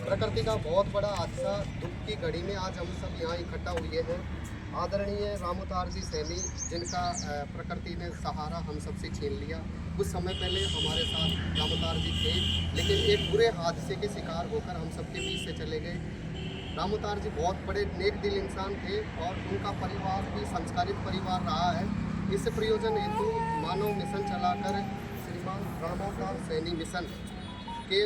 प्रकृति का बहुत बड़ा हादसा दुख की घड़ी में आज हम सब यहाँ इकट्ठा हुए हैं। आदरणीय रामोतार जी सैनी, जिनका प्रकृति ने सहारा हम सबसे छीन लिया। कुछ समय पहले हमारे साथ रामोतार जी थे, लेकिन एक बुरे हादसे के शिकार होकर हम सबके बीच से चले गए। रामोतार जी बहुत बड़े नेक दिल इंसान थे और उनका परिवार भी संस्कारित परिवार रहा है। इस प्रयोजन हेतु मानव मिशन चलाकर श्रीमान रामोतार सैनी मिशन के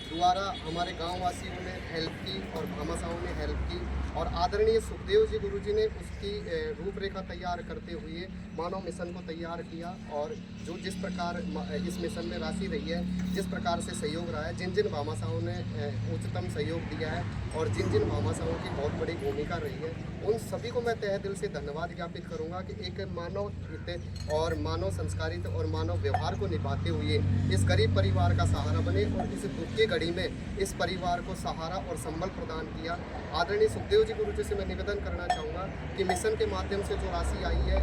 द्वारा हमारे गाँव वासियों ने हेल्प की और भामाशाहों ने हेल्प की और आदरणीय सुखदेव जी गुरुजी ने उसकी रूपरेखा तैयार करते हुए मानव मिशन को तैयार किया। और जो जिस प्रकार इस मिशन में राशि रही है, जिस प्रकार से सहयोग रहा है, जिन जिन भामाशाहों ने उच्चतम सहयोग दिया है और जिन जिन भामाशाहों की बहुत बड़ी भूमिका रही है, उन सभी को मैं तहे दिल से धन्यवाद ज्ञापित करूँगा कि एक मानव हित और मानव संस्कारित और मानव व्यवहार को निभाते हुए इस गरीब परिवार का सहारा बने और इस दुख की घड़ी में इस परिवार को सहारा और संबल प्रदान किया। आदरणीय सुखदेव जी गुरु जी से मैं निवेदन करना चाहूँगा कि मिशन के माध्यम से जो राशि आई है,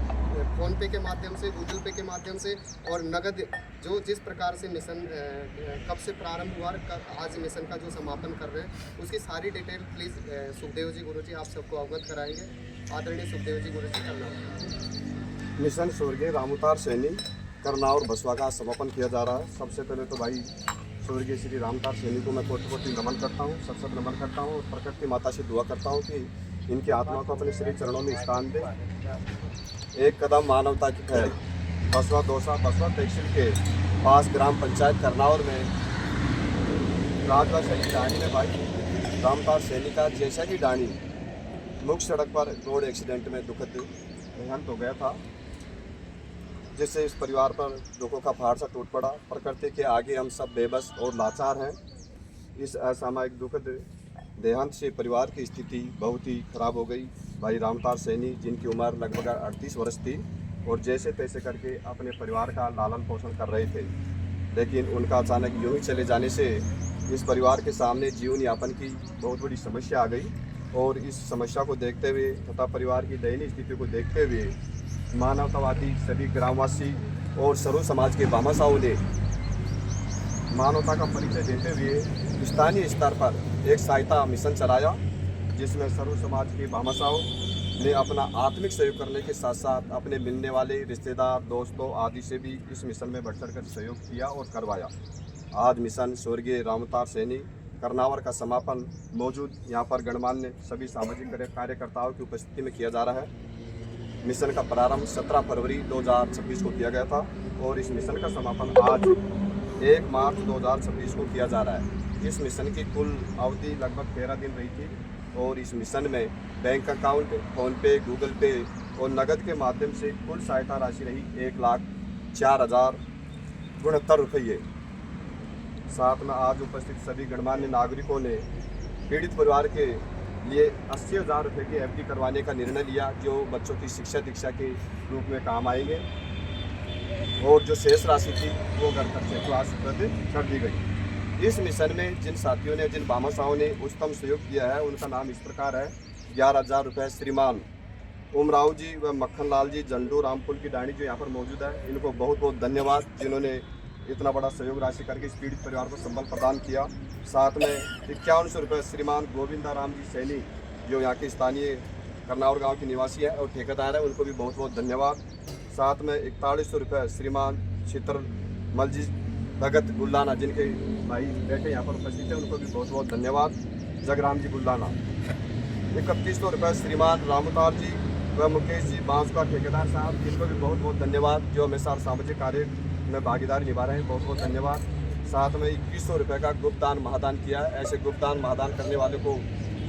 फ़ोन पे के माध्यम से, गूगल पे के माध्यम से और नगद, जो जिस प्रकार से मिशन कब से प्रारंभ हुआ, आज मिशन का जो समापन कर रहे हैं, उसकी सारी डिटेल प्लीज़ सुखदेव जी गुरु जी आप सबको अवगत कराएंगे। आदरणीय सुखदेव जी गुरु जी, करना मिशन स्वर्गीय रामोतार सैनी करनावर बसवा का समापन किया जा रहा है। सबसे पहले तो भाई स्वर्गीय श्री रामोतार सैनी को मैं कोटि कोटि नमन करता हूँ, सत नमन करता हूँ और प्रकृति माता से दुआ करता हूँ कि इनकी आत्मा को अपने श्री चरणों में स्थान दे। एक कदम मानवता की पहल बसवा दौसा बसवा तहसील के पास ग्राम पंचायत करनावर में राजवा शहीद डाणी में भाई रामोतार सैनी का जैसा कि डाणी मुख्य सड़क पर रोड एक्सीडेंट में दुखद देहांत हो गया था, जिससे इस परिवार पर दुखों का पहाड़ सा टूट पड़ा। प्रकृति के आगे हम सब बेबस और लाचार हैं। इस असामयिक दुखद देहांत से परिवार की स्थिति बहुत ही खराब हो गई। भाई रामोतार सैनी, जिनकी उम्र लगभग 38 वर्ष थी और जैसे तैसे करके अपने परिवार का लालन पोषण कर रहे थे, लेकिन उनका अचानक यूं ही चले जाने से इस परिवार के सामने जीवन यापन की बहुत बड़ी समस्या आ गई। और इस समस्या को देखते हुए तथा परिवार की दयनीय स्थिति को देखते हुए मानवतावादी सभी ग्रामवासी और सर्व समाज के भामाशाहों ने मानवता का परिचय देते हुए स्थानीय स्तर पर एक सहायता मिशन चलाया, जिसमें सर्व समाज के भामाशाहों ने अपना आत्मिक सहयोग करने के साथ साथ अपने मिलने वाले रिश्तेदार, दोस्तों आदि से भी इस मिशन में बढ़ चढ़ कर सहयोग किया और करवाया। आज मिशन स्वर्गीय रामोतार सैनी करनावर का समापन मौजूद यहाँ पर गणमान्य सभी सामाजिक कार्यकर्ताओं की उपस्थिति में किया जा रहा है। मिशन का प्रारंभ 17 फरवरी 2026 को किया गया था और इस मिशन का समापन आज 1 मार्च 2026 को किया जा रहा है। इस मिशन की कुल अवधि लगभग 13 दिन रही थी और इस मिशन में बैंक अकाउंट, फ़ोनपे, गूगल पे और नकद के माध्यम से कुल सहायता राशि रही 1,04,069 रुपये। साथ में आज उपस्थित सभी गणमान्य नागरिकों ने पीड़ित परिवार के लिए 80,000 रुपये की एफडी करवाने का निर्णय लिया, जो बच्चों की शिक्षा दीक्षा के रूप में काम आएंगे। और जो शेष राशि थी वो घर खर्चे को आज कर दी गई। इस मिशन में जिन साथियों ने, जिन भामाशाहों ने उच्चतम सहयोग किया है, उनका नाम इस प्रकार है। 11,000 रुपये श्रीमान उमराव जी व मक्खन लाल जी जंडू रामपुर की डाणी जो यहाँ पर मौजूद है, इनको बहुत बहुत धन्यवाद, जिन्होंने इतना बड़ा सहयोग राशि करके इस पीड़ित परिवार को संबल प्रदान किया। साथ में 5100 रुपये श्रीमान गोविंदा राम जी सैनी, जो यहाँ के स्थानीय करनावर गांव के निवासी हैं और ठेकेदार हैं, उनको भी बहुत बहुत धन्यवाद। साथ में 4100 रुपये श्रीमान चित्रमल जी भगत गुल्लाना, जिनके भाई बेटे यहाँ पर उपस्थित हैं, उनको भी बहुत बहुत धन्यवाद। जगराम जी गुल्लाना। 3100 रुपये श्रीमान रामोतार जी व मुकेश जी बांस का ठेकेदार साहब, जिनको भी बहुत बहुत धन्यवाद, जो हमेशा सामाजिक कार्य में भागीदारी निभा रहे हैं, बहुत बहुत धन्यवाद। साथ में 2100 रुपये का गुप्तदान महादान किया है। ऐसे गुप्तदान महादान करने वाले को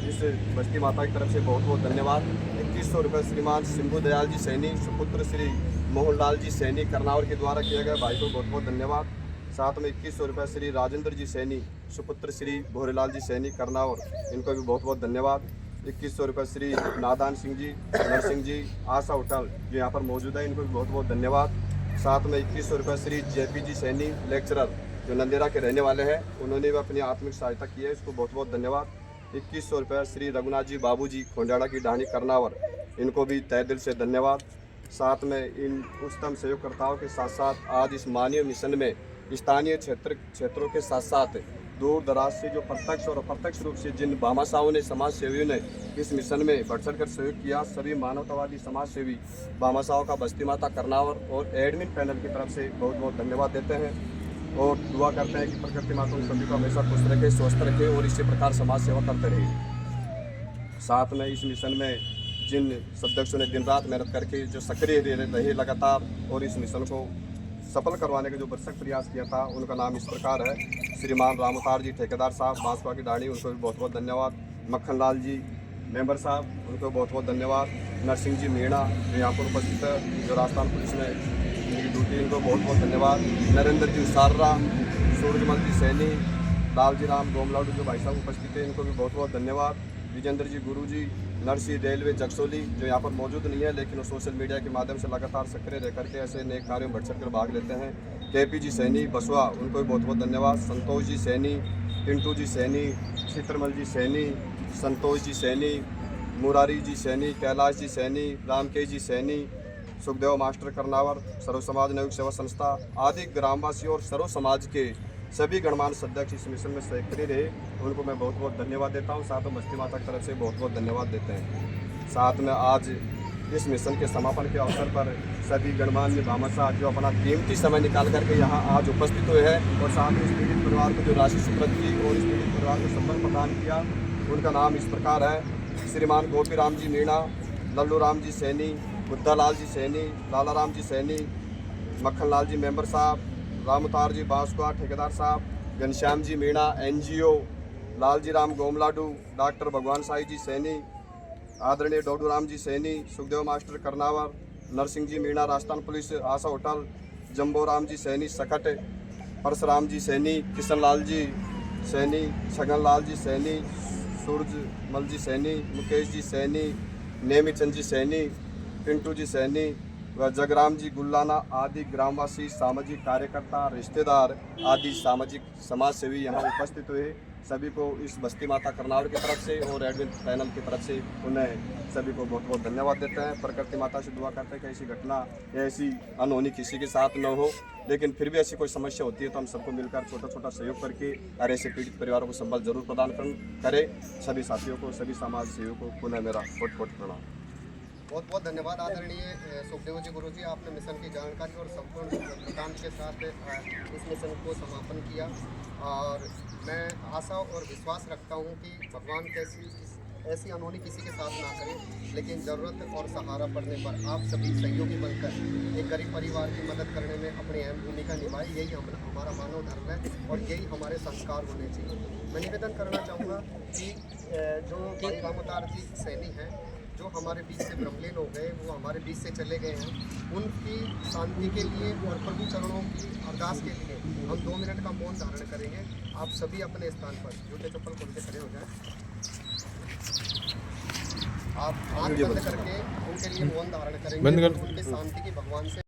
इस बस्ती माता की तरफ से बहुत बहुत धन्यवाद। 2100 रुपये श्रीमान सिंधु दयाल जी सैनी, सुपुत्र श्री मोहनलाल जी सैनी करनावर के द्वारा किया गया, भाई को बहुत बहुत धन्यवाद। साथ में 2100 रुपये श्री राजेंद्र जी सैनी, सुपुत्र श्री भोरेलाल जी सैनी करनावर, इनको भी बहुत बहुत धन्यवाद। 2100 रुपये श्री नादान सिंह जी, नरसिंह जी आशा होटल जो यहाँ पर मौजूद है, इनको भी बहुत बहुत धन्यवाद। साथ में 2100 रुपये श्री जेपी जी सैनी लेक्चरर, जो नंदेरा के रहने वाले हैं, उन्होंने भी अपनी आत्मिक सहायता की है, इसको बहुत बहुत धन्यवाद। 2100 रुपये श्री रघुनाथ जी बाबू जी खोंडाड़ा की डाणी करनावर, इनको भी तहे दिल से धन्यवाद। साथ में इन उच्चतम सहयोगकर्ताओं के साथ साथ आज इस मानवीय मिशन में स्थानीय क्षेत्रों के साथ साथ दूर दराज से जो प्रत्यक्ष और अप्रत्यक्ष रूप से जिन भामाशाहों ने, समाज सेवियों ने इस मिशन में बढ़ चढ़ कर सहयोग किया, सभी मानवतावादी समाज सेवी भामाशाहों का बस्ती माता करनावर और एडमिन पैनल की तरफ से बहुत बहुत धन्यवाद देते हैं और दुआ करते हैं कि प्रकृति माता उन सभी को हमेशा खुश रखे, स्वस्थ रखे और इसी प्रकार समाज सेवा करते रहे। साथ में इस मिशन में जिन सदस्यों ने दिन रात मेहनत करके जो सक्रिय रहे लगातार और इस मिशन को सफल करवाने का जो भरसक प्रयास किया था, उनका नाम इस प्रकार है। श्रीमान रामोतार जी ठेकेदार साहब बांसवा की डाणी, उनको भी बहुत बहुत धन्यवाद। मक्खन लाल जी मेंबर साहब, उनको बहुत बहुत धन्यवाद। नरसिंह जी मीणा जो यहाँ पर उपस्थित है, जो राजस्थान पुलिस में उनकी ड्यूटी, इनको बहुत बहुत धन्यवाद। नरेंद्र जी सार्रा, सूरजमल जी सैनी, लालजी राम गोमलाडू जो भाई साहब उपस्थित है, इनको भी बहुत बहुत धन्यवाद। विजेंद्र जी गुरु जी, नरसी रेलवे जगसोली जो यहाँ पर मौजूद नहीं है लेकिन वो सोशल मीडिया के माध्यम से लगातार सक्रिय रह करके ऐसे नए कार्यों में बढ़ चढ़ कर भाग लेते हैं। केपी जी सैनी बसवा, उनको भी बहुत बहुत धन्यवाद। संतोष जी सैनी, पिंटू जी सैनी, चित्रमल जी सैनी, संतोष जी सैनी, मुरारी जी सैनी, कैलाश जी सैनी, रामकेश जी सैनी, सुखदेव मास्टर करनावर, सर्व समाज नवयुग सेवा संस्था आदि ग्रामवासी और सर्व समाज के सभी गणमान्य सदस्य इस मिशन में सक्रिय रहे, उनको मैं बहुत बहुत धन्यवाद देता हूँ। साथ में बस्ती माता की तरफ से बहुत बहुत धन्यवाद देते हैं। साथ में आज इस मिशन के समापन के अवसर पर सभी गणमान्य भामाशाह जो अपना कीमती समय निकाल करके यहाँ आज उपस्थित हुए हैं और साथ में इस पीड़ित परिवार को जो राशि सुपुर्द की और इस पीड़ित परिवार को संपर्क प्रदान किया, उनका नाम इस प्रकार है। श्रीमान गोपी राम जी मीणा, लल्लू राम जी सैनी, बुद्धा लाल जी सैनी, लाला राम जी सैनी, मक्खन लाल जी मेंबर साहब, रामोतार जी बांसवा ठेकेदार साहब, घनश्याम जी मीणा NGO, लालजी राम गोमलाडू, डॉक्टर भगवान साई जी सैनी, आदरणीय डोडू राम जी सैनी, सुखदेव मास्टर करनावर, नरसिंह जी मीणा राजस्थान पुलिस आशा होटल, जम्बो राम जी सैनी सकट, परशुराम जी सैनी, किशन लाल जी सैनी, छगन लाल जी सैनी, सूरजमल जी सैनी, मुकेश जी सैनी, नेमीचंद जी सैनी, पिंटू जी सैनी व जगराम जी गुल्लाना आदि ग्रामवासी, सामाजिक कार्यकर्ता, रिश्तेदार आदि सामाजिक समाज सेवी यहाँ उपस्थित हुए। सभी को इस बस्ती माता करनावर की तरफ से और एडमिन पैनल की तरफ से उन्हें सभी को बहुत बहुत धन्यवाद देते हैं। प्रकृति माता से दुआ करते हैं कि ऐसी घटना या ऐसी अनहोनी किसी के साथ न हो, लेकिन फिर भी ऐसी कोई समस्या होती है तो हम सबको मिलकर छोटा छोटा सहयोग करके और ऐसे पीड़ित परिवारों को संबल जरूर प्रदान करें। सभी साथियों को, सभी समाज सेवियों को पुनः मेरा कोट कोट प्रणाम। बहुत बहुत धन्यवाद आदरणीय सुखदेव जी गुरु जी, आपने मिशन की जानकारी और संपूर्ण प्रदान के साथ इस मिशन को समापन किया और मैं आशा और विश्वास रखता हूं कि भगवान ऐसी अनहोनी किसी के साथ ना करें, लेकिन ज़रूरत और सहारा पड़ने पर आप सभी सहयोगी बनकर एक गरीब परिवार की मदद करने में अपनी अहम भूमिका निभाएं। यही हमारा मानव धर्म है और यही हमारे संस्कार होने चाहिए। मैं निवेदन करना चाहूँगा कि जो भाई रामोतार जी सैनी हैं, जो हमारे बीच से ब्रह्मलीन हो गए, वो हमारे बीच से चले गए हैं, उनकी शांति के लिए और प्रभु चरणों की अरदास के लिए हम 2 मिनट का मौन धारण करेंगे। आप सभी अपने स्थान पर जूते चप्पल खोल के खड़े हो जाएं। आप आँख बंद करके उनके लिए मौन धारण करेंगे, उनकी शांति की भगवान से